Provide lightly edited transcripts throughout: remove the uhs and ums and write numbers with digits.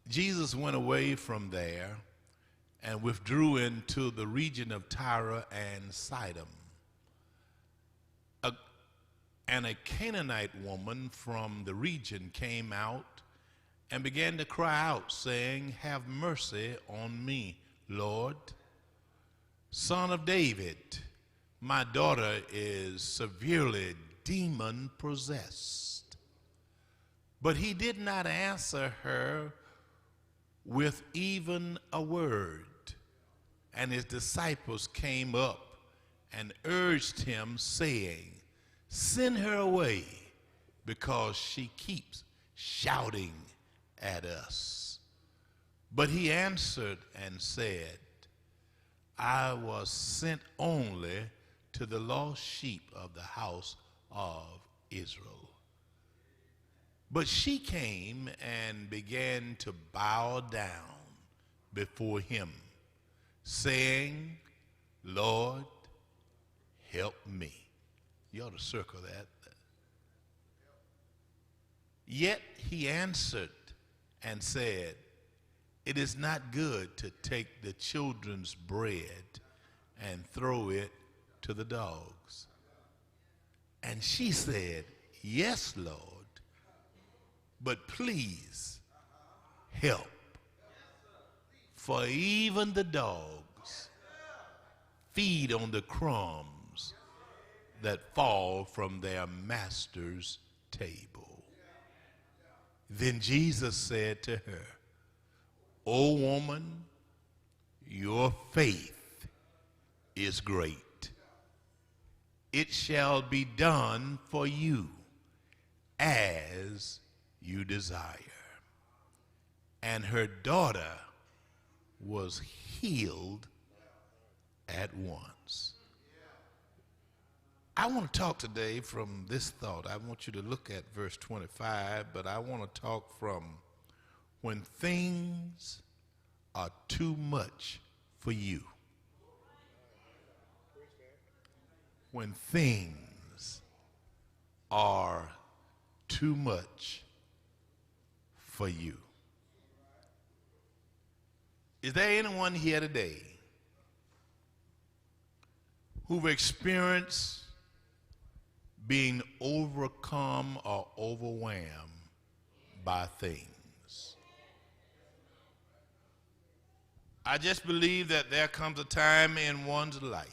Jesus went away from there and withdrew into the region of Tyre and Sidon. And a Canaanite woman from the region came out and began to cry out, saying, "Have mercy on me, Lord, Son of David. My daughter is severely demon-possessed." But he did not answer her with even a word. And his disciples came up and urged him, saying, "Send her away, because she keeps shouting at us." But he answered and said, "I was sent only to the lost sheep of the house of Israel." But she came and began to bow down before him, saying, "Lord, help me." You ought to circle that. Yet he answered and said, "It is not good to take the children's bread and throw it to the dogs." And she said, "Yes, Lord, but please help. For even the dogs feed on the crumbs that fall from their master's table." Then Jesus said to her, "O woman, your faith is great. It shall be done for you as you desire." And her daughter was healed at once. I want to talk today from this thought. I want you to look at verse 25, but I want to talk from when things are too much for you. When things are too much for you. Is there anyone here today who've experienced being overcome or overwhelmed by things? I just believe that there comes a time in one's life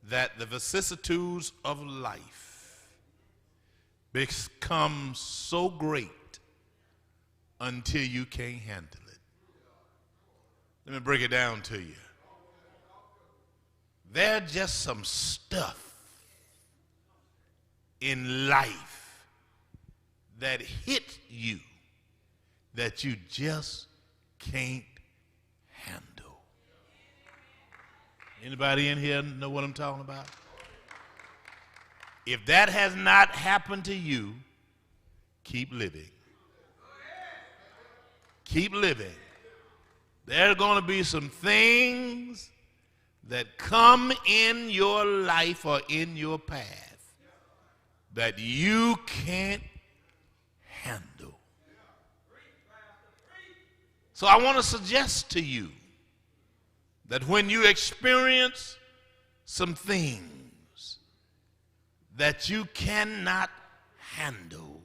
that the vicissitudes of life become so great until you can't handle it. Let me break it down to you. There's just some stuff in life that hits you that you just can't handle. Anybody in here know what I'm talking about? If that has not happened to you, keep living. Keep living. There are going to be some things that come in your life or in your path that you can't handle. So I want to suggest to you that when you experience some things that you cannot handle,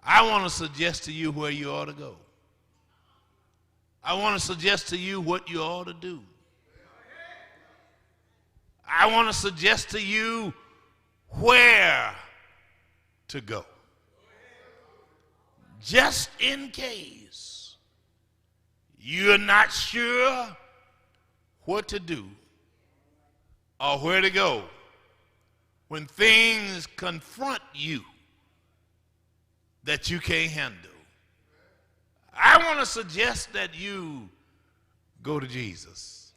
I want to suggest to you where you ought to go. I want to suggest to you what you ought to do. I want to suggest to you where to go. Just in case you're not sure what to do or where to go when things confront you that you can't handle. I want to suggest that you go to Jesus.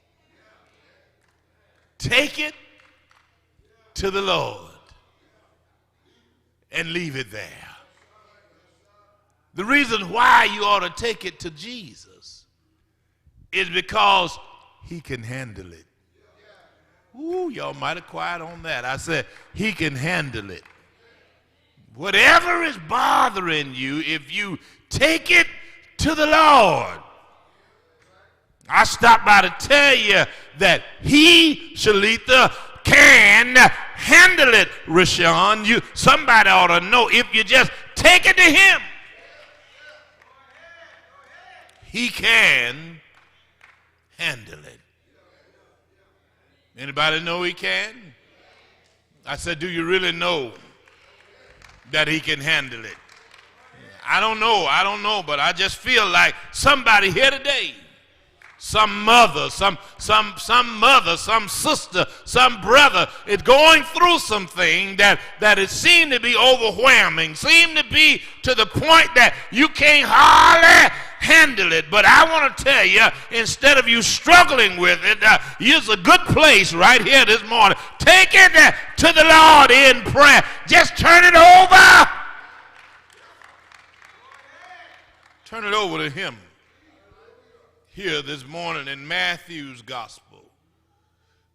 Take it to the Lord and leave it there. The reason why you ought to take it to Jesus is because he can handle it. Ooh, y'all might have quiet on that. I said he can handle it. Whatever is bothering you, if you Take it to the Lord. I stopped by to tell you that he, Shalitha, can handle it, Rashawn. Somebody ought to know if you just take it to him. He can handle it. Anybody know he can? I said, do you really know that he can handle it? I don't know, but I just feel like somebody here today, some mother, some mother, some sister, some brother is going through something that it seemed to be overwhelming, seemed to be to the point that you can't hardly handle it. But I want to tell you, instead of you struggling with it, here's a good place right here this morning. Take it to the Lord in prayer. Just turn it over. Turn it over to him. Here this morning in Matthew's gospel,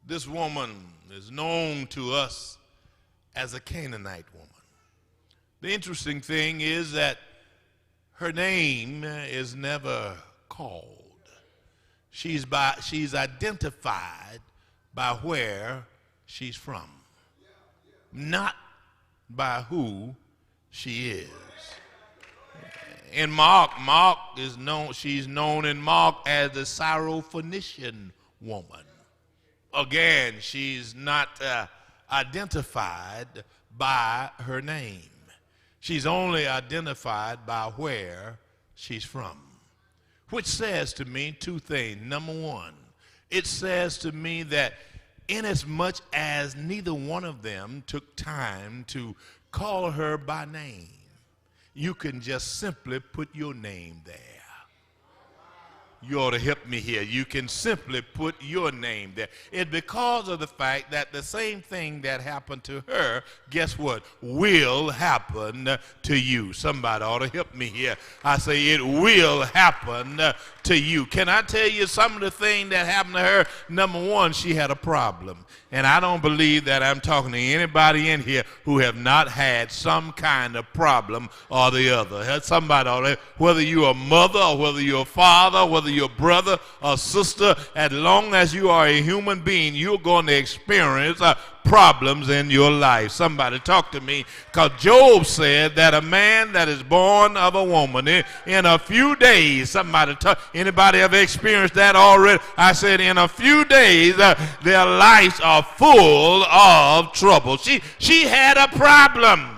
this woman is known to us as a Canaanite woman. The interesting thing is that her name is never called. She's identified by where she's from, not by who she is. In Mark is known, she's known in Mark as the Syrophoenician woman. Again, she's not identified by her name. She's only identified by where she's from, which says to me two things. Number one, it says to me that inasmuch as neither one of them took time to call her by name, you can just simply put your name there. You ought to help me here. You can simply put your name there. It's because of the fact that the same thing that happened to her, guess what, will happen to you. Somebody ought to help me here. I say it will happen to you. Can I tell you some of the things that happened to her? Number one, she had a problem. And I don't believe that I'm talking to anybody in here who have not had some kind of problem or the other. Somebody ought to, whether you're a mother or whether you're a father, whether you're a brother or sister, as long as you are a human being, you're going to experience problems in your life. Somebody talk to me, because Job said that a man that is born of a woman in a few days, somebody talk, anybody ever experienced that already? I said in a few days their lives are full of trouble. She had a problem.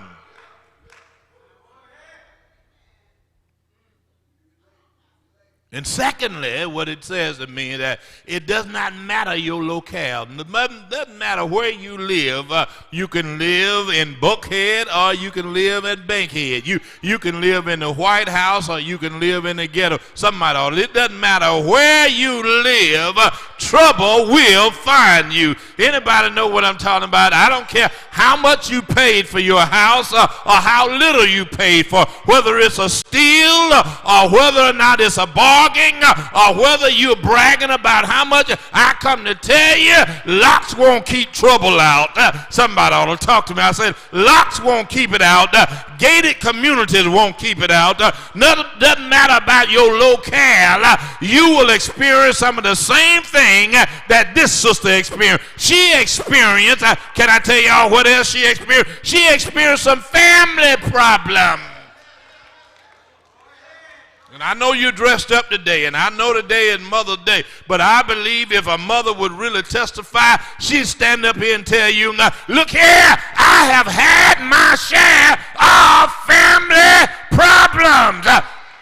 And secondly, what it says to me that it does not matter your locale. It doesn't matter where you live. You can live in Buckhead or you can live in Bankhead. You can live in the White House or you can live in the ghetto. Somebody, it doesn't matter where you live, trouble will find you. Anybody know what I'm talking about? I don't care how much you paid for your house or how little you paid for, whether it's a steal or whether or not it's a bargain, or whether you're bragging about how much. I come to tell you, locks won't keep trouble out. Somebody ought to talk to me. I said, locks won't keep it out. Gated communities won't keep it out. Doesn't matter about your locale. You will experience some of the same thing that this sister experienced. She experienced, can I tell y'all what else she experienced? She experienced some family problems. And I know you're dressed up today, and I know today is Mother's Day, but I believe if a mother would really testify, she'd stand up here and tell you, look here, I have had my share of family problems.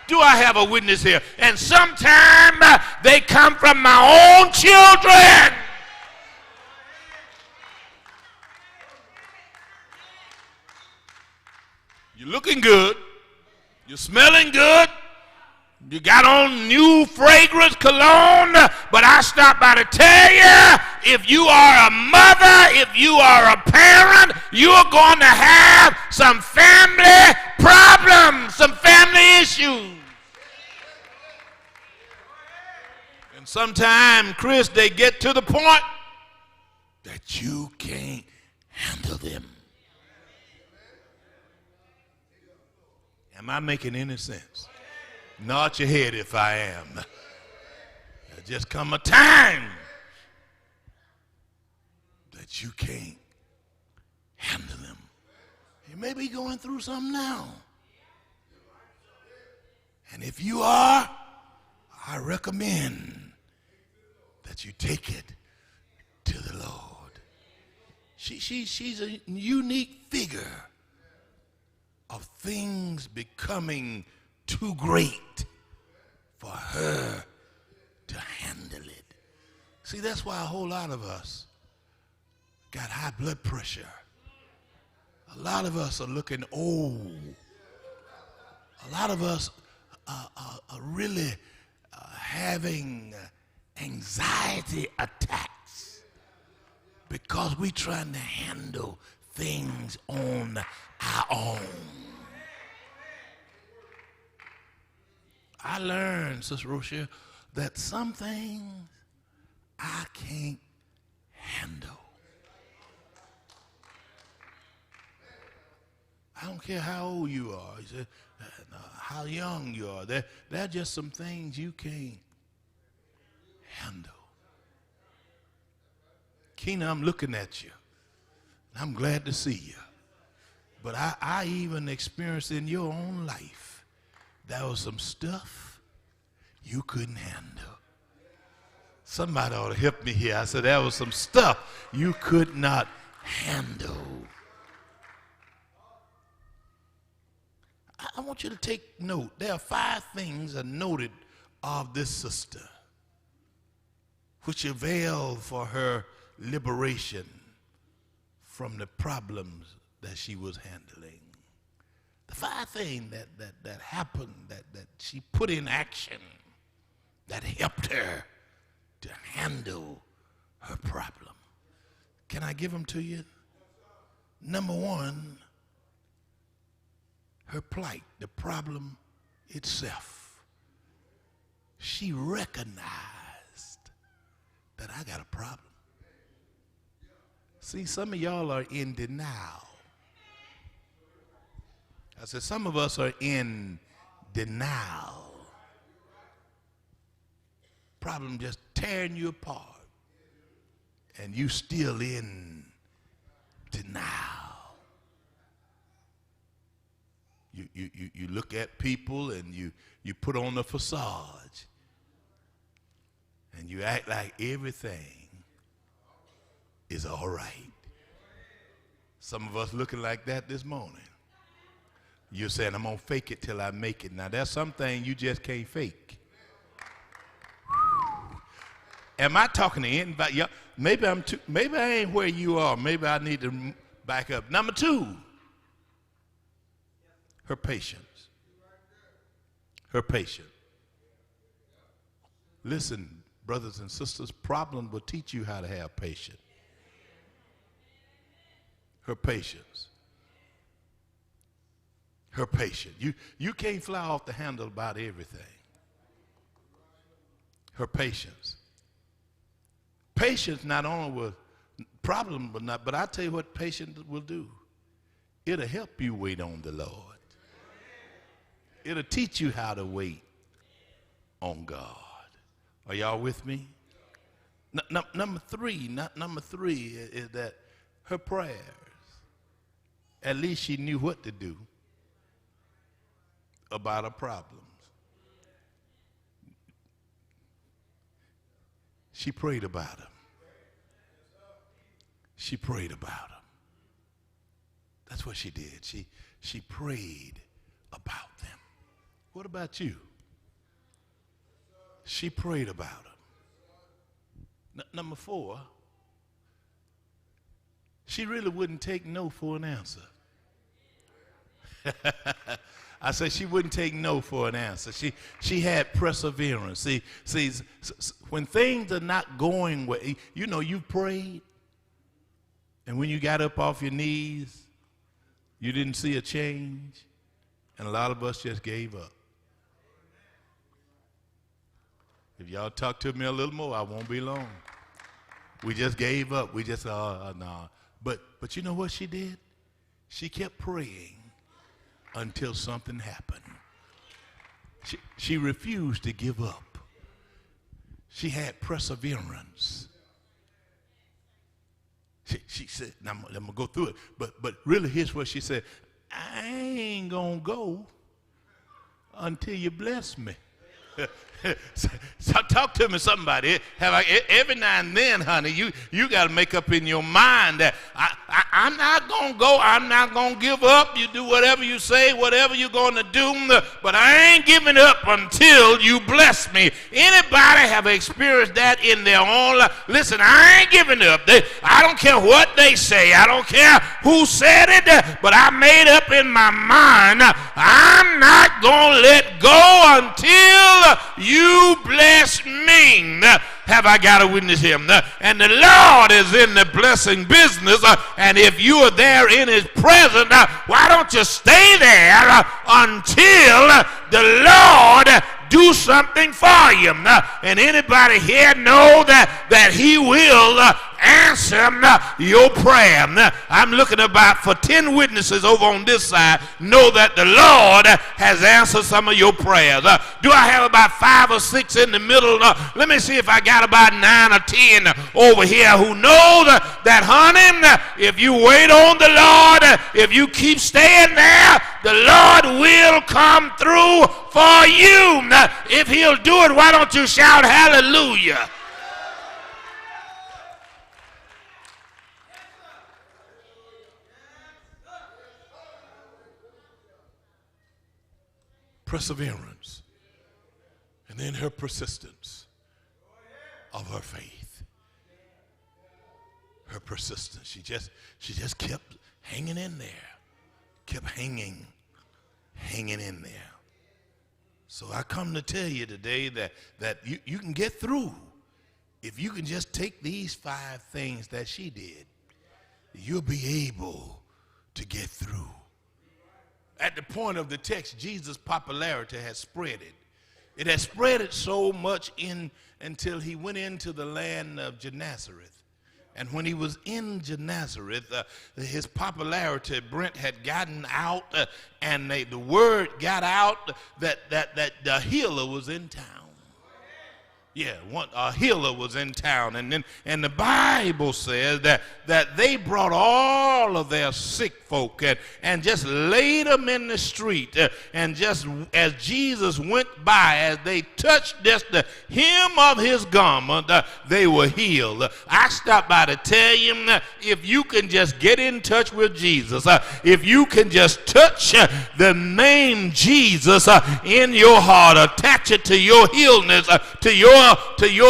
Do I have a witness here? And sometimes they come from my own children. You're looking good. You're smelling good. You got on new fragrance cologne, but I stopped by to tell you, if you are a mother, if you are a parent, you're going to have some family problems, some family issues. And sometimes, Chris, they get to the point that you can't handle them. Am I making any sense? Nod your head if I am. There'll just come a time that you can't handle them. You may be going through something now. And if you are, I recommend that you take it to the Lord. She's a unique figure of things becoming too great for her to handle it. See, that's why a whole lot of us got high blood pressure. A lot of us are looking old. A lot of us are really having anxiety attacks because we're trying to handle things on our own. I learned, Sister Rochelle, that some things I can't handle. I don't care how old you are, how young you are. There are just some things you can't handle. Keena, I'm looking at you. I'm glad to see you. But I even experienced in your own life, there was some stuff you couldn't handle. Somebody ought to help me here. I said there was some stuff you could not handle. I want you to take note. There are 5 things are noted of this sister which availed for her liberation from the problems that she was handling. The 5 things that happened, that she put in action, that helped her to handle her problem. Can I give them to you? Number 1, her plight, the problem itself. She recognized that I got a problem. See, some of y'all are in denial. I said some of us are in denial. Problem just tearing you apart. And you still in denial. You look at people and you put on a facade. And you act like everything is all right. Some of us looking like that this morning. You're saying, I'm going to fake it till I make it. Now, there's something you just can't fake. Am I talking to anybody? Maybe I ain't where you are. Maybe I need to back up. Number 2, her patience. Her patience. Listen, brothers and sisters, problem will teach you how to have patience. Her patience. Her patience. You can't fly off the handle about everything. Her patience. Patience not only will problem will not, but I tell you what patience will do. It'll help you wait on the Lord. It'll teach you how to wait on God. Are y'all with me? Number 3 is that her prayers. At least she knew what to do about her problems. She prayed about them. She prayed about them. That's what she did. She prayed about them. What about you? She prayed about them. Number 4, she really wouldn't take no for an answer. I said she wouldn't take no for an answer. She had perseverance. See, when things are not going well, you prayed, and when you got up off your knees, you didn't see a change, and a lot of us just gave up. If y'all talk to me a little more, I won't be long. We just gave up. We just, no. But you know what she did? She kept praying until something happened. She refused to give up. She had perseverance. She said, now I'm going to go through it, but really here's what she said. I ain't going to go until you bless me. So talk to me, somebody. Every now and then, honey, you got to make up in your mind that I'm not going to go. I'm not going to give up. You do whatever you say, whatever you're going to do, but I ain't giving up until you bless me. Anybody have experienced that in their own life? Listen, I ain't giving up. I don't care what they say. I don't care who said it, but I made up in my mind I'm not going to let go until you bless me. Have I got a witness here? And the Lord is in the blessing business, and if you are there in his presence, why don't you stay there until the Lord do something for you? And anybody here know that he will answer your prayer. I'm looking about for 10 witnesses over on this side know that the Lord has answered some of your prayers. Do I have about 5 or 6 in the middle? Let me see if I got about 9 or 10 over here who know that, honey, if you wait on the Lord, if you keep staying there, the Lord will come through for you. If he'll do it, why don't you shout hallelujah? Perseverance, and then her persistence of her faith. Her persistence. She just kept hanging in there. Kept hanging in there. So I come to tell you today that you can get through if you can just take these 5 things that she did. You'll be able to get through. At the point of the text, Jesus' popularity has spread it. It has spread it so much until he went into the land of Gennesaret. And when he was in Gennesaret, his popularity, Brent, had gotten out, and the word got out that the healer was in town. Yeah, a healer was in town, and the Bible says that they brought all of their sick folk and just laid them in the street, and just as Jesus went by, as they touched just the hem of his garment, they were healed. I stopped by to tell you, if you can just get in touch with Jesus, if you can just touch the name Jesus in your heart, attach it to your illness, to your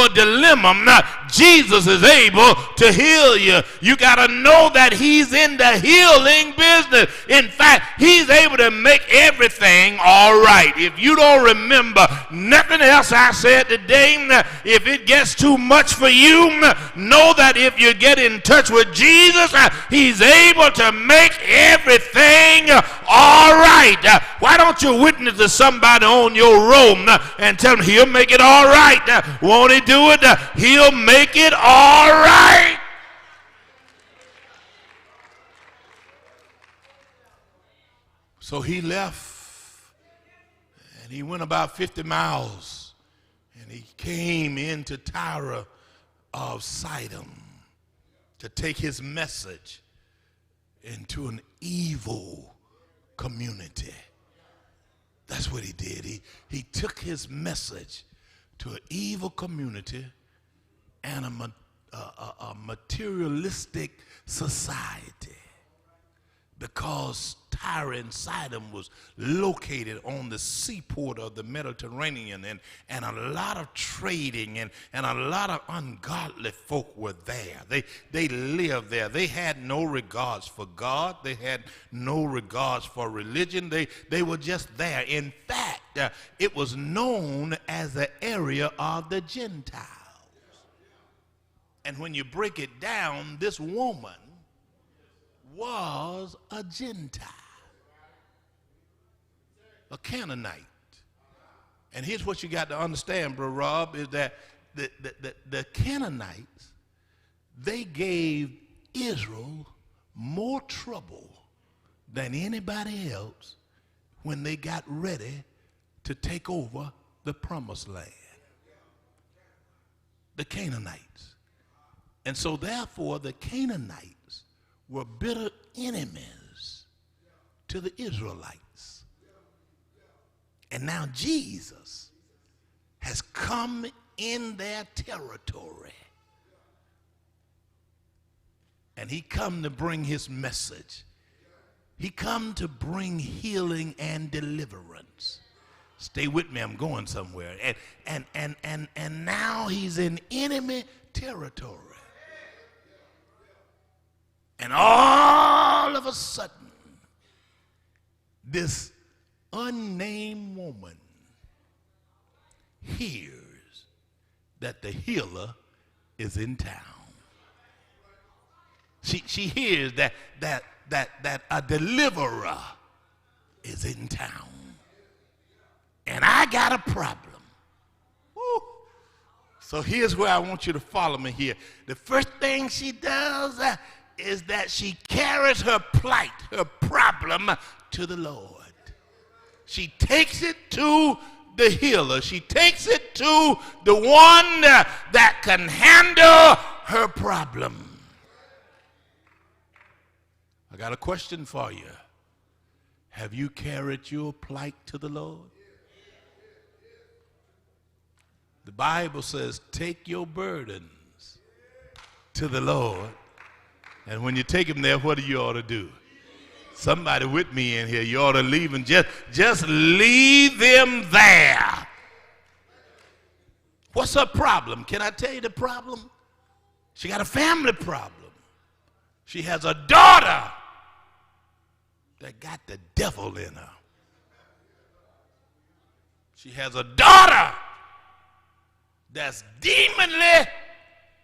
dilemma, Jesus is able to heal you. You got to know that he's in the healing business. In fact, he's able to make everything all right. If you don't remember nothing else I said today, if it gets too much for you, know that if you get in touch with Jesus, he's able to make everything all right. Why don't you witness to somebody on your road and tell them he'll make it all right? Won't he do it? He'll make it all right. So he left, and he went about 50 miles, and he came into Tyre of Sidon to take his message into an evil community. That's what he did. He took his message to an evil community and a materialistic society, because Tyre and Sidon was located on the seaport of the Mediterranean, and a lot of trading and a lot of ungodly folk were there. They lived there. They had no regards for God. They had no regards for religion. They were just there. In fact, it was known as the area of the Gentiles. And when you break it down, this woman was a Gentile, a Canaanite. And here's what you got to understand, Bro Rob, is that the Canaanites, they gave Israel more trouble than anybody else when they got ready to take over the promised land, the Canaanites. And so therefore the Canaanites were bitter enemies to the Israelites. And now Jesus has come in their territory. And he come to bring his message. He come to bring healing and deliverance. Stay with me, I'm going somewhere. And now he's in enemy territory. And all of a sudden, this unnamed woman hears that the healer is in town. She hears that a deliverer is in town. And I got a problem. Woo. So here's where I want you to follow me here. The first thing she does is that she carries her plight, her problem, to the Lord. She takes it to the healer. She takes it to the one that can handle her problem. I got a question for you. Have you carried your plight to the Lord? The Bible says, take your burdens to the Lord. And when you take them there, what do you ought to do? Somebody with me in here, you ought to leave them. Just leave them there. What's her problem? Can I tell you the problem? She got a family problem. She has a daughter that got the devil in her. She has a daughter that's demonly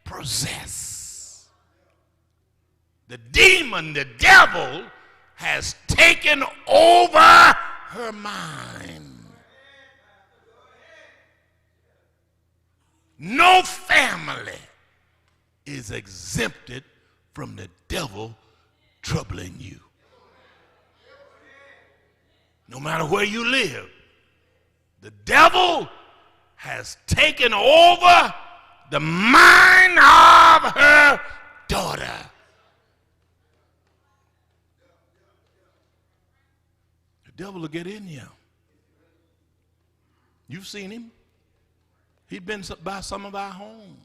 possessed. The demon, the devil, has taken over her mind. No family is exempted from the devil troubling you. No matter where you live, the devil has taken over the mind of her daughter. The devil will get in you. You've seen him. He's been by some of our homes.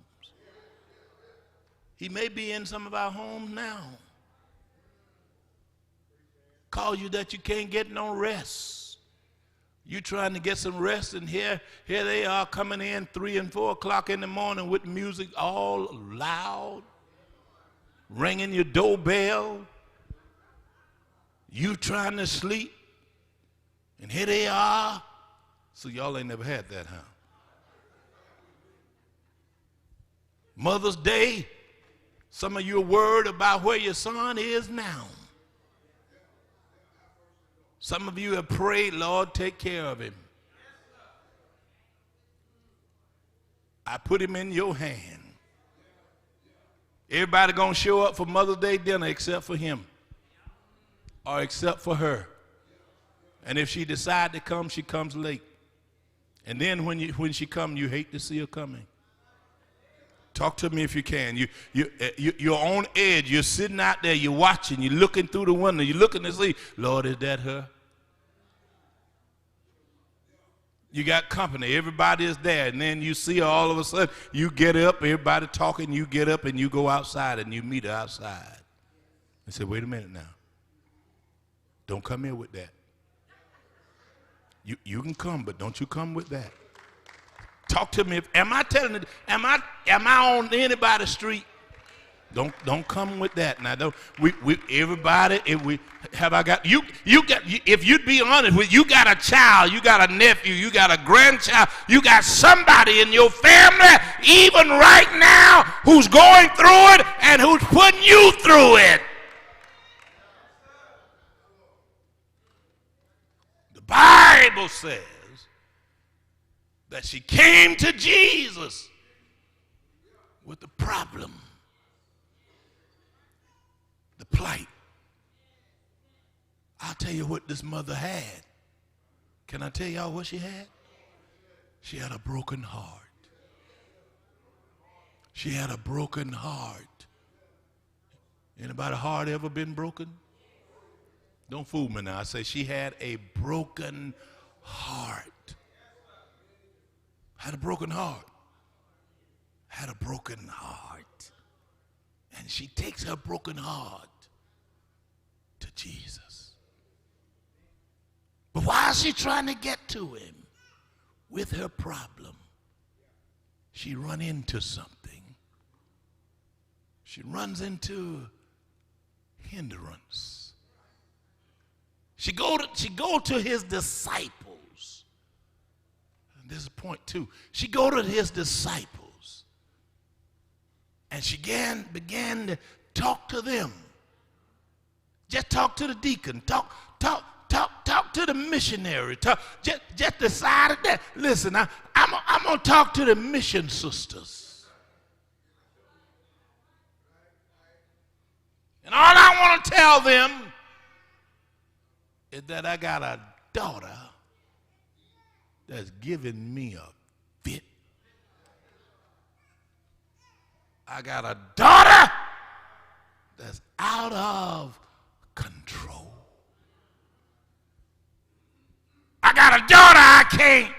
He may be in some of our homes now. Call you that you can't get no rest. You trying to get some rest, and here they are coming in 3 and 4 o'clock in the morning with music all loud, ringing your doorbell. You trying to sleep, and here they are. So y'all ain't never had that, huh? Mother's Day, some of you are worried about where your son is now. Some of you have prayed, Lord, take care of him. I put him in your hand. Everybody going to show up for Mother's Day dinner except for him or except for her. And if she decides to come, she comes late. And then when she comes, you hate to see her coming. Talk to me if you can. You're on edge. You're sitting out there. You're watching. You're looking through the window. You're looking to see, Lord, is that her? You got company. Everybody is there. And then you see her all of a sudden. You get up. Everybody talking. You get up and you go outside and you meet her outside. I said, wait a minute now. Don't come here with that. You can come, but don't you come with that. Talk to me. Am I telling it? Am I on anybody's street? Don't come with that. Now don't everybody. If you'd be honest with you, got a child, you got a nephew, you got a grandchild, you got somebody in your family, even right now, who's going through it and who's putting you through it. The Bible says that she came to Jesus with the problem, the plight. I'll tell you what this mother had. Can I tell y'all what she had? She had a broken heart. She had a broken heart. Anybody heart ever been broken? Don't fool me now. I say she had a broken heart. Had a broken heart. Had a broken heart. And she takes her broken heart to Jesus. But while she's trying to get to him with her problem, she run into something. She runs into hindrance. She go to his disciples. And this is point 2. She go to his disciples. And she began to talk to them. Just talk to the deacon. Talk to the missionary. Just decided that, listen, I'm going to talk to the mission sisters. And all I want to tell them is that I got a daughter that's giving me a fit. I got a daughter that's out of control. I got a daughter I can't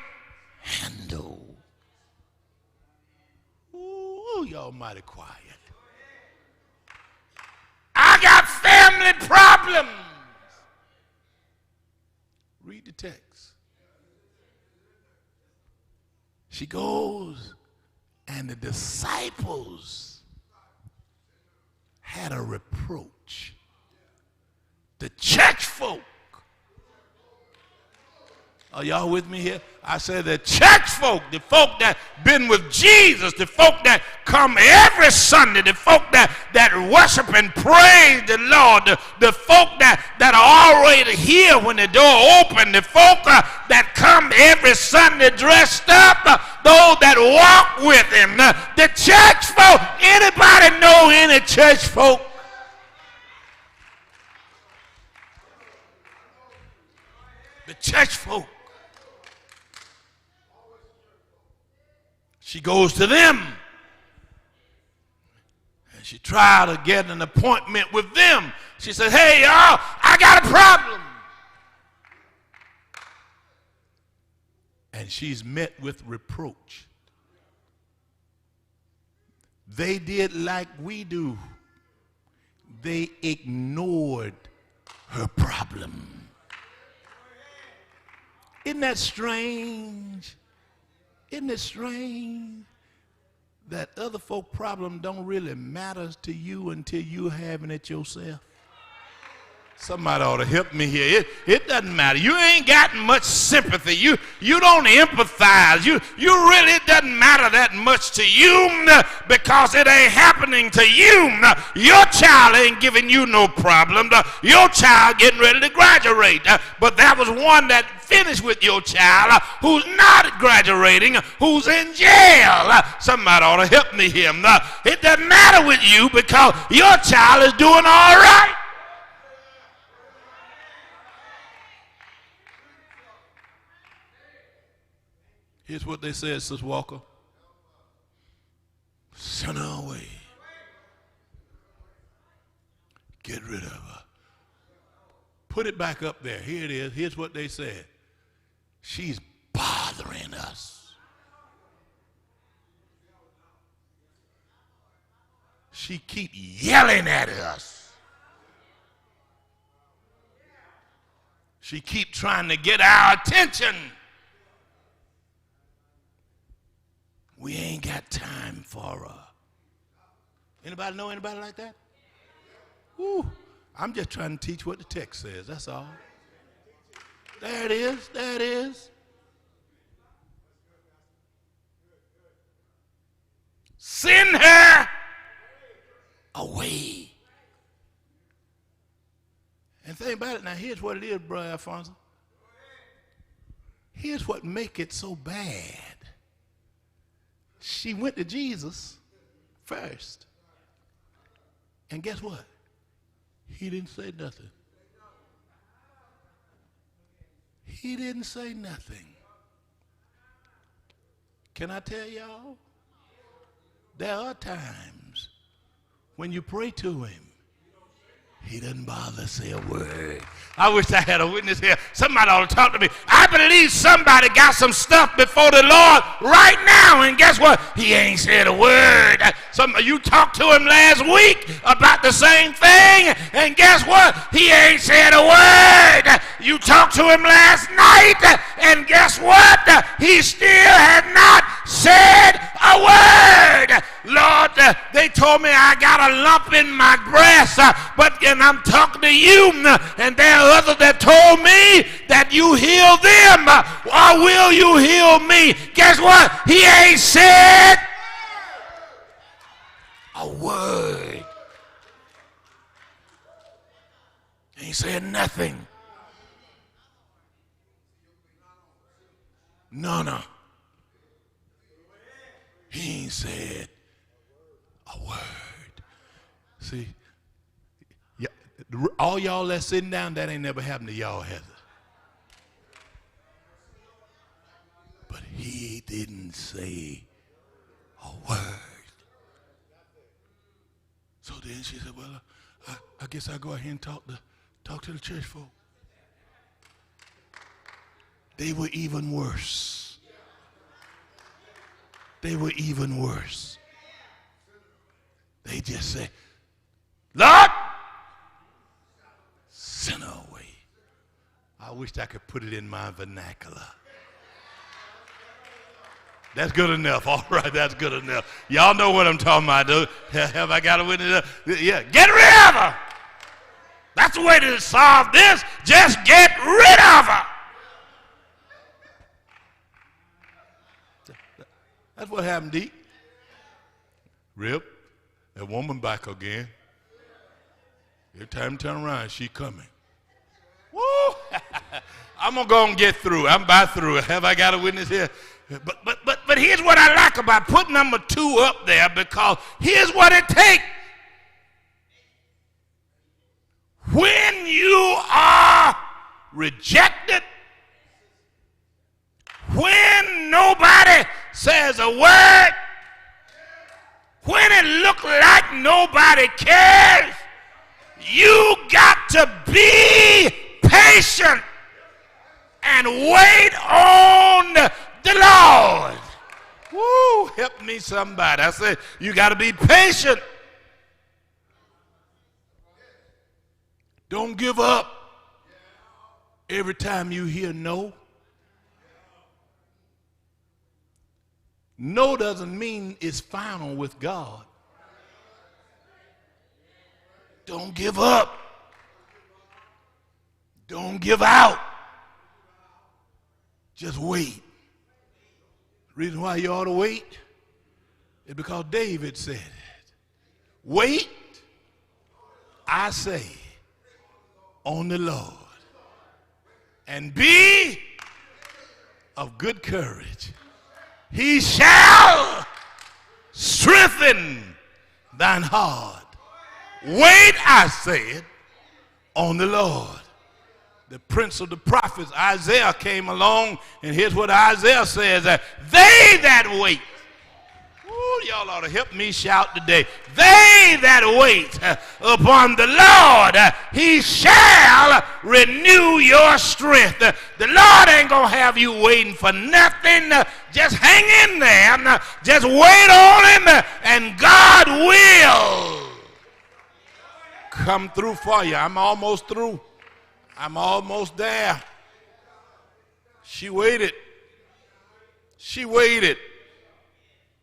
handle. Ooh, y'all mighty quiet. I got family problems. Read the text. She goes, and the disciples had a reproach. The church folk. Are y'all with me here? I said the church folk, the folk that been with Jesus, the folk that come every Sunday, the folk that worship and praise the Lord, the folk that are already here when the door open, the folk that come every Sunday dressed up, those that walk with him, the church folk. Anybody know any church folk? The church folk. She goes to them, and she tried to get an appointment with them. She said, hey, y'all, I got a problem. And she's met with reproach. They did like we do. They ignored her problem. Isn't that strange? Isn't it strange that other folk problem don't really matter to you until you're having it yourself? Somebody ought to help me here. It doesn't matter. You ain't got much sympathy. You don't empathize. You really, it doesn't matter that much to you because it ain't happening to you. Your child ain't giving you no problem. Your child getting ready to graduate. But that was one that finished with your child who's not graduating, who's in jail. Somebody ought to help me here. It doesn't matter with you because your child is doing all right. Here's what they said, Sister Walker. Send her away. Get rid of her. Put it back up there. Here it is. Here's what they said. She's bothering us. She keep yelling at us. She keep trying to get our attention. We ain't got time for her. Anybody know anybody like that? Woo. I'm just trying to teach what the text says, that's all. There it is, there it is. Send her away. And think about it now, here's what it is, Brother Alfonso. Here's what make it so bad. She went to Jesus first. And guess what? He didn't say nothing. he didn't say nothing. Can I tell y'all? There are times when you pray to him, he doesn't bother to say a word. I wish I had a witness here. Somebody ought to talk to me. I believe somebody got some stuff before the Lord right now, and guess what? He ain't said a word. You talked to him last week about the same thing, and guess what? He ain't said a word. You talked to him last night, and guess what? He still had not said a word. Lord, they told me I got a lump in my breast, and I'm talking to you, and there are others that told me that you heal them, or will you heal me? Guess what? He ain't said a word. He ain't said nothing. No. He ain't said a word. See, all y'all that's sitting down, that ain't never happened to y'all, has it? But he didn't say a word. So then she said, well, I guess I'll go ahead and talk to the church folk. They were even worse. They were even worse. They just said, Lord, send her away. I wish I could put it in my vernacular. That's good enough. All right, that's good enough. Y'all know what I'm talking about, dude. Have I got a witness? Yeah, get rid of her. That's the way to solve this. Just get rid of her. That's what happened, Deke. Rip, that woman back again. Every time you turn around, she coming. Woo! I'm going to go and get through. I'm about through. Have I got a witness here? But here's what I like about putting number 2 up there, because here's what it takes. When you are rejected, when nobody says a word, when it looks like nobody cares, you got to be patient and wait on the Lord. Woo, help me somebody. I said, you got to be patient. Don't give up every time you hear no. No doesn't mean it's final with God. Don't give up. Don't give out. Just wait. The reason why you ought to wait is because David said it. Wait, I say, on the Lord, and be of good courage. He shall strengthen thine heart. Wait, I said, on the Lord. The prince of the prophets, Isaiah, came along, and here's what Isaiah says, that they that wait, y'all ought to help me shout today, they that wait upon the Lord, he shall renew your strength. The Lord ain't going to have you waiting for nothing. Just hang in there. Just wait on him, and God will come through for you. I'm almost through. I'm almost there. She waited. She waited.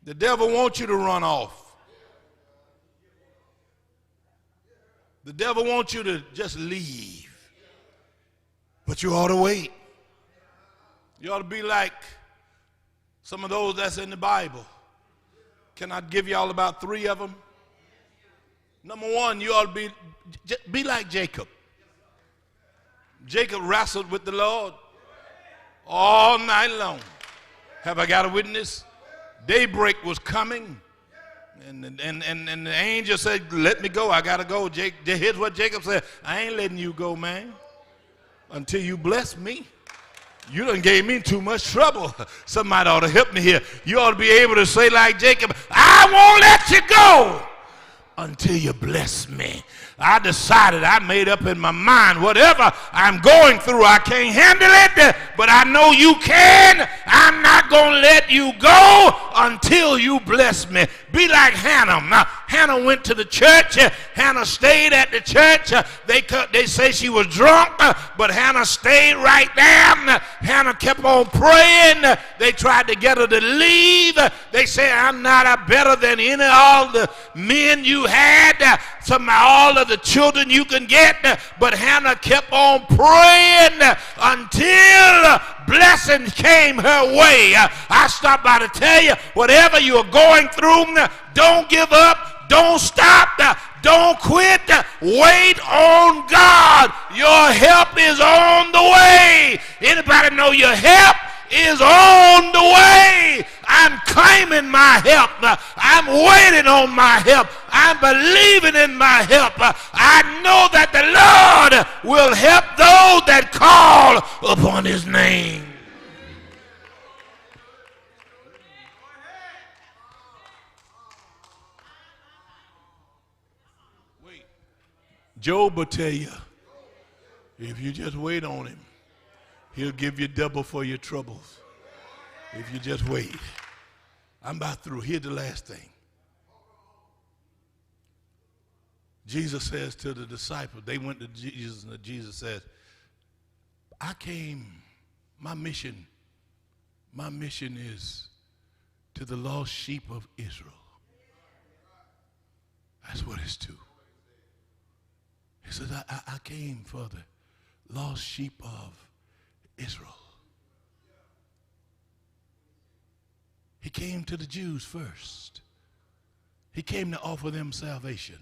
The devil wants you to run off. The devil wants you to just leave. But you ought to wait. You ought to be like some of those that's in the Bible. Can I give y'all about 3 of them? Number 1, you ought to be like Jacob. Jacob wrestled with the Lord all night long. Have I got a witness? Daybreak was coming, and the angel said, let me go, I got to go. Here's what Jacob said, I ain't letting you go, man, until you bless me. You done gave me too much trouble. Somebody ought to help me here. You ought to be able to say like Jacob, I won't let you go until you bless me. I decided, I made up in my mind, whatever I'm going through, I can't handle it, but I know you can. I'm not going to let you go until you bless me. Be like Hannah. Now, Hannah went to the church. Hannah stayed at the church. They say she was drunk, but Hannah stayed right there. Hannah kept on praying. They tried to get her to leave. They say, I'm not better than any of all the men you had, all of the children you can get. But Hannah kept on praying until blessings came her way. I stopped by to tell you, whatever you're going through, don't give up, don't stop, don't quit. Wait on God. Your help is on the way. Anybody know your help is on the way? I'm claiming my help. I'm waiting on my help. I'm believing in my help. I know that the Lord will help those that call upon his name. Wait. Job will tell you, if you just wait on him, he'll give you double for your troubles. If you just wait. I'm about through. Here's the last thing. Jesus says to the disciples, they went to Jesus, and Jesus says, I came, my mission is to the lost sheep of Israel. That's what it's to. He says, I came for the lost sheep of Israel. He came to the Jews first. He came to offer them salvation.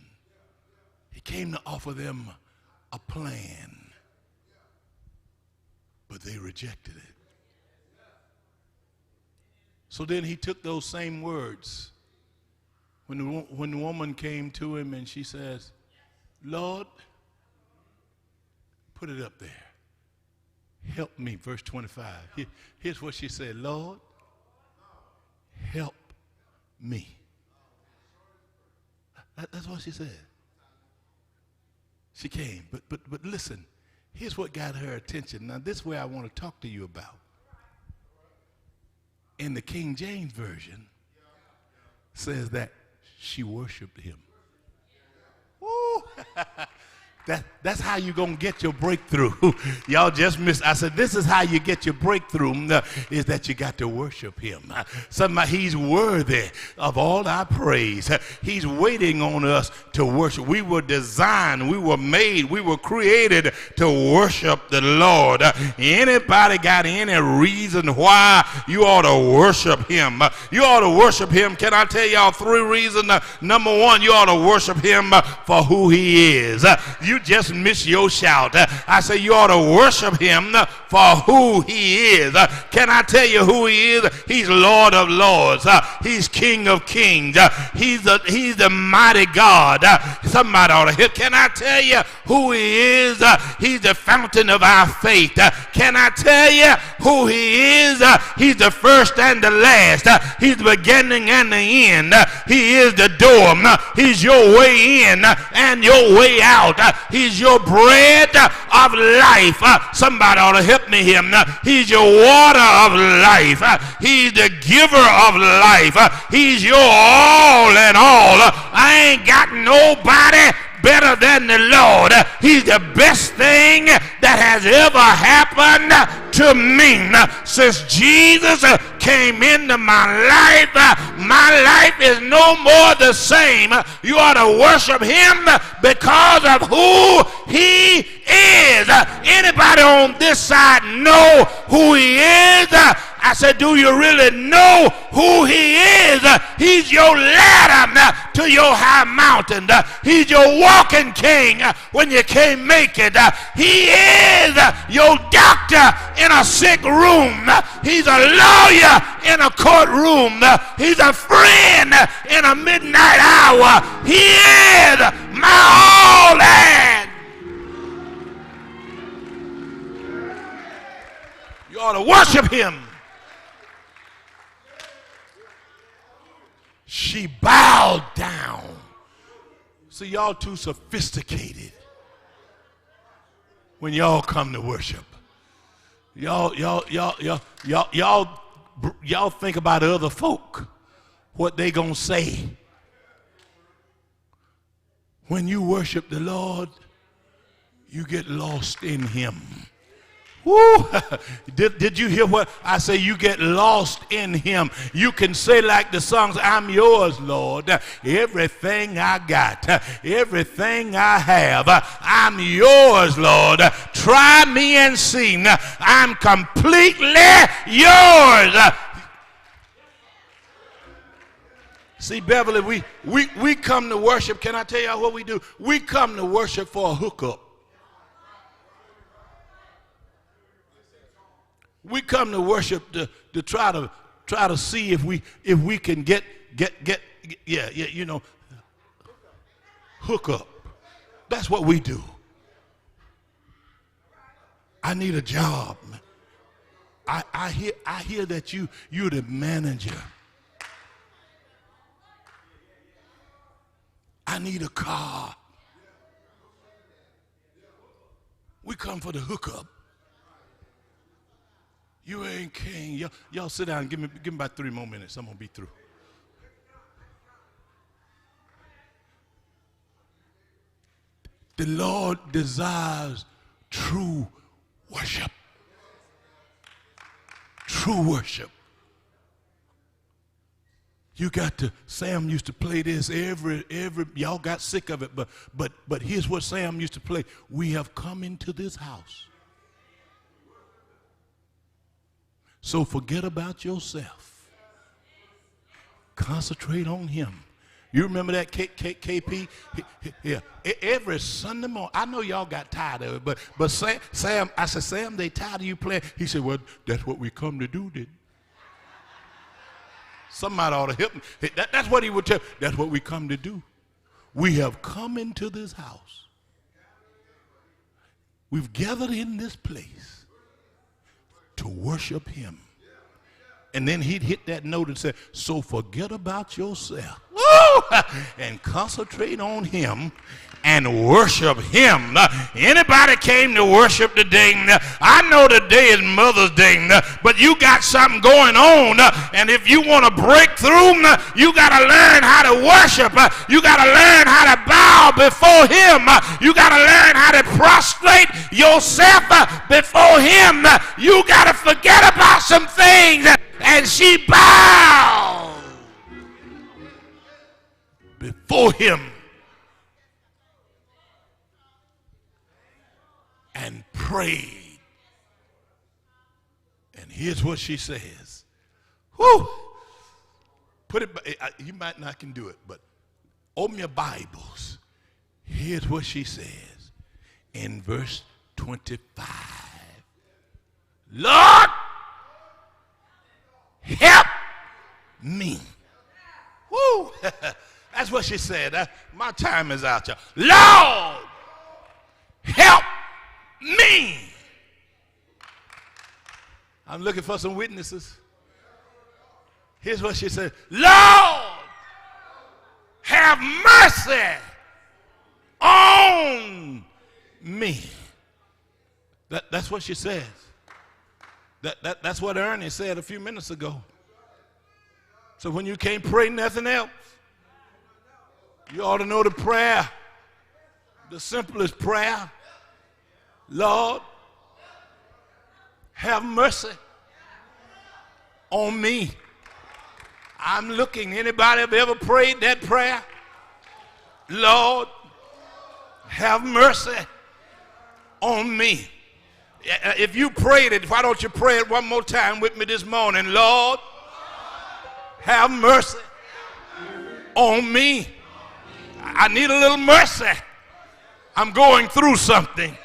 He came to offer them a plan. But they rejected it. So then he took those same words. When the woman came to him and she says, Lord, put it up there. Help me, verse 25. Here's what she said, Lord, help me. That's what she said. She came, but listen, here's what got her attention. Now this is where I want to talk to you about. In the King James Version, says that she worshiped him. Woo! That's how you're going to get your breakthrough. Y'all just missed. I said, this is how you get your breakthrough, is that you got to worship him. He's worthy of all our praise. He's waiting on us to worship. We were designed, we were made, we were created to worship the Lord. Anybody got any reason why you ought to worship him? You ought to worship him. Can I tell y'all 3 reasons? Number 1, you ought to worship him for who he is. You just missed your shout. I say you ought to worship him for who he is. Can I tell you who he is? He's Lord of Lords. He's King of Kings. He's the mighty God. Somebody ought to hear. Can I tell you who he is? He's the fountain of our faith. Can I tell you who he is? He's the first and the last. He's the beginning and the end. He is the door. He's your way in and your way out. He's your bread of life. Somebody ought to help me here. He's your water of life. He's the giver of life. He's your all in all. I ain't got nobody better than the Lord. He's the best thing that has ever happened to me. Since Jesus came into my life is no more the same. You ought to worship him because of who he is. Anybody on this side know who he is? I said, do you really know who he is? He's your ladder to your high mountain. He's your walking king when you can't make it. He is your doctor in a sick room. He's a lawyer in a courtroom. He's a friend in a midnight hour. He is my all and. You ought to worship him. She bowed down. See, y'all too sophisticated when y'all come to worship. Y'all think about other folk, what they gonna say. When you worship the Lord, you get lost in him. Woo! Did you hear what I say? You get lost in him. You can say like the songs, I'm yours, Lord. Everything I got, everything I have, I'm yours, Lord. Try me and see. I'm completely yours. See, Beverly, we come to worship. Can I tell y'all what we do? We come to worship for a hookup. We come to worship to try to see if we can get hook up. That's what we do. I need a job. I hear that you're the manager. I need a car. We come for the hookup. You ain't king. Y'all sit down and give me about 3 more minutes. I'm going to be through. The Lord desires true worship. True worship. You got to, Sam used to play this every, y'all got sick of it, but here's what Sam used to play. We have come into this house. So forget about yourself. Concentrate on him. You remember that KP? Yeah. Every Sunday morning. I know y'all got tired of it, but Sam, I said, Sam, they tired of you playing. He said, well, that's what we come to do, didn't somebody ought to help me. That's what he would tell. That's what we come to do. We have come into this house. We've gathered in this place to worship him. And then he'd hit that note and say, so forget about yourself. Woo! And concentrate on him and worship him. Anybody came to worship today? I know today is Mother's Day, but you got something going on. And if you want to break through, you got to learn how to worship. You got to learn how to bow before him. You got to learn how to prostrate yourself before him. You got to forget about some things. And she bowed before him and prayed. And here's what she says. Whoo! Put it, you might not can do it, but open your Bibles. Here's what she says in verse 25. Lord, help me. Woo! That's what she said. My time is out, y'all. Lord, help me. I'm looking for some witnesses. Here's what she said. Lord, have mercy on me. That's what she says. That's what Ernie said a few minutes ago. So when you can't pray nothing else, you ought to know the prayer, the simplest prayer. Lord, have mercy on me. I'm looking. Anybody have ever prayed that prayer? Lord, have mercy on me. If you prayed it, why don't you pray it one more time with me this morning? Lord, have mercy on me. I need a little mercy. I'm going through something.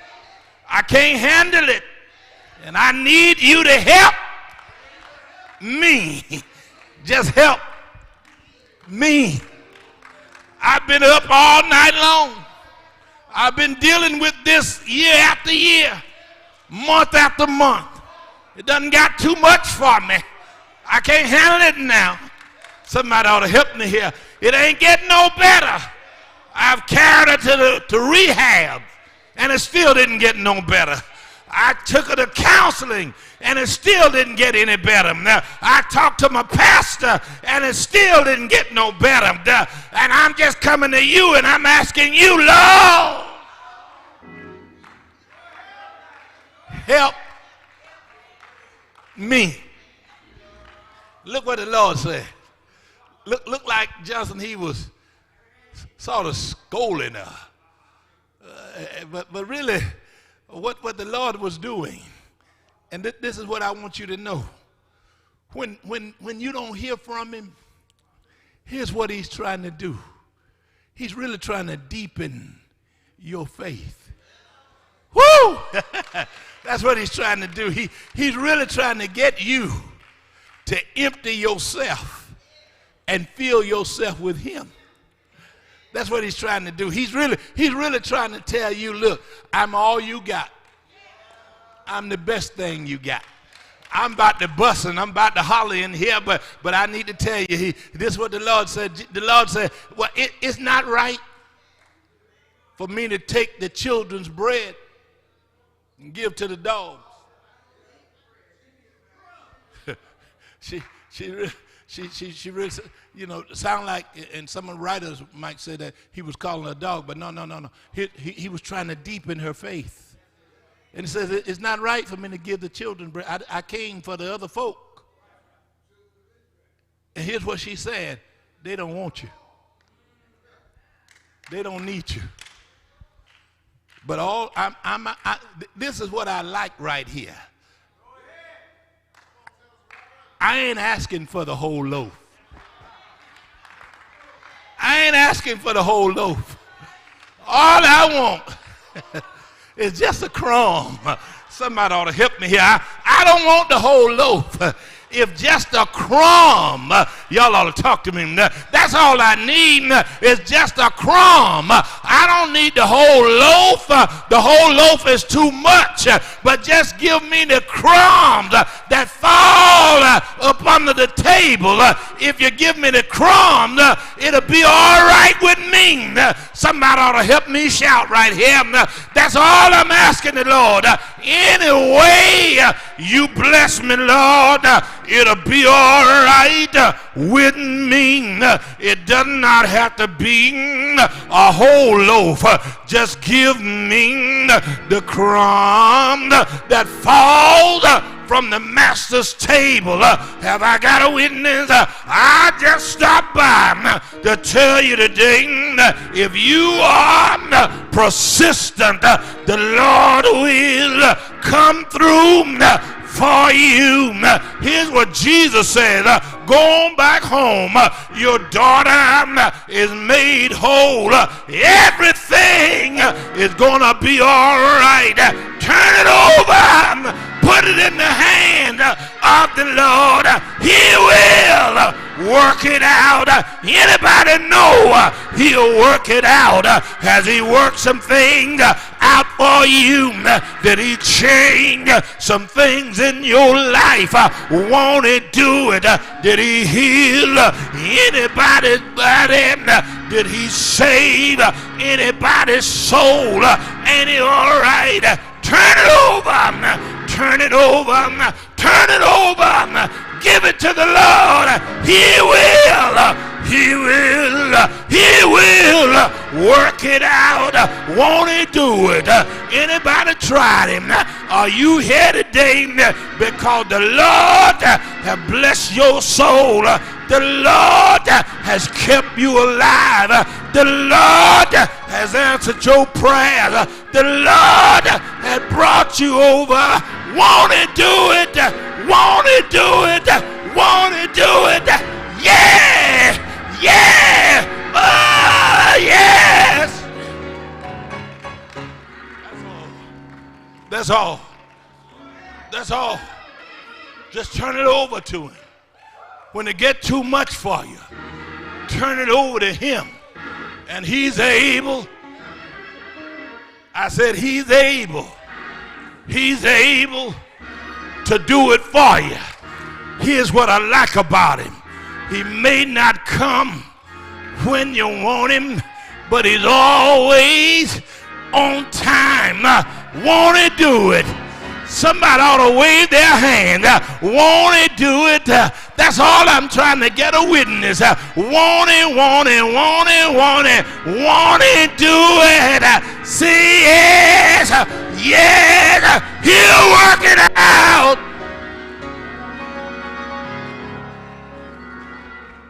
I can't handle it. And I need you to help me. Just help me. I've been up all night long. I've been dealing with this year after year, month after month. It done got too much for me. I can't handle it now. Somebody ought to help me here. It ain't getting no better. I've carried her to rehab, and it still didn't get no better. I took her to counseling, and it still didn't get any better. Now, I talked to my pastor, and it still didn't get no better. And I'm just coming to you, and I'm asking you, Lord, help me. Look what the Lord said. Look like Johnson, he was sort of scolding her. But really, what the Lord was doing, and this is what I want you to know. When you don't hear from him, here's what he's trying to do. He's really trying to deepen your faith. Woo! That's what he's trying to do. He's really trying to get you to empty yourself and fill yourself with him. That's what he's trying to do. He's really trying to tell you, look, I'm all you got. I'm the best thing you got. I'm about to bust and I'm about to holler in here, but I need to tell you, this is what the Lord said. The Lord said, well, it's not right for me to take the children's bread and give to the dogs. She really, you know, sound like, and some of the writers might say that he was calling her a dog, but no. He was trying to deepen her faith. And he says, it's not right for me to give the children bread. I came for the other folk. And here's what she said. They don't want you. They don't need you. But this is what I like right here. I ain't asking for the whole loaf. I ain't asking for the whole loaf. All I want is just a crumb. Somebody ought to help me here. I don't want the whole loaf. If just a crumb, y'all ought to talk to me. That's all I need is just a crumb. I don't need the whole loaf. The whole loaf is too much. But just give me the crumbs that fall up under the table. If you give me the crumbs, it'll be all right with me. Somebody ought to help me shout right here. That's all I'm asking the Lord. Any way you bless me, Lord, it'll be all right with me. It does not have to be a whole loaf. Just give me the crumb that falls from the master's table. Have I got a witness? I just stopped by to tell you today, if you are persistent, the Lord will come through for you. Here's what Jesus said. Go on back home. Your daughter is made whole. Everything is gonna be all right. Turn it over. Put it in the hand of the Lord. He will work it out. Anybody know he'll work it out? Has he worked some things out for you? Did he change some things in your life? Won't he do it? Did he heal anybody's body? Did he save anybody's soul? Ain't he all right? Turn it over. Turn it over. Turn it over. Give it to the Lord. He will work it out. Won't he do it? Anybody tried him? Are you here today because the Lord has blessed your soul? The Lord has kept you alive. The Lord has answered your prayers. The Lord has brought you over. Won't he do it? Won't he do it? Won't he do it? Yeah! Yeah! Oh, yes! That's all. That's all. Just turn it over to him. When it get too much for you, turn it over to him. And he's able. I said he's able. He's able to do it for you. Here's what I like about him. He may not come when you want him, but he's always on time. Won't he do it? Somebody ought to wave their hand. Won't he do it? That's all I'm trying to get a witness. Won't he, won't he, won't he, won't he, won't he do it? See, yes, yes, he'll work it out.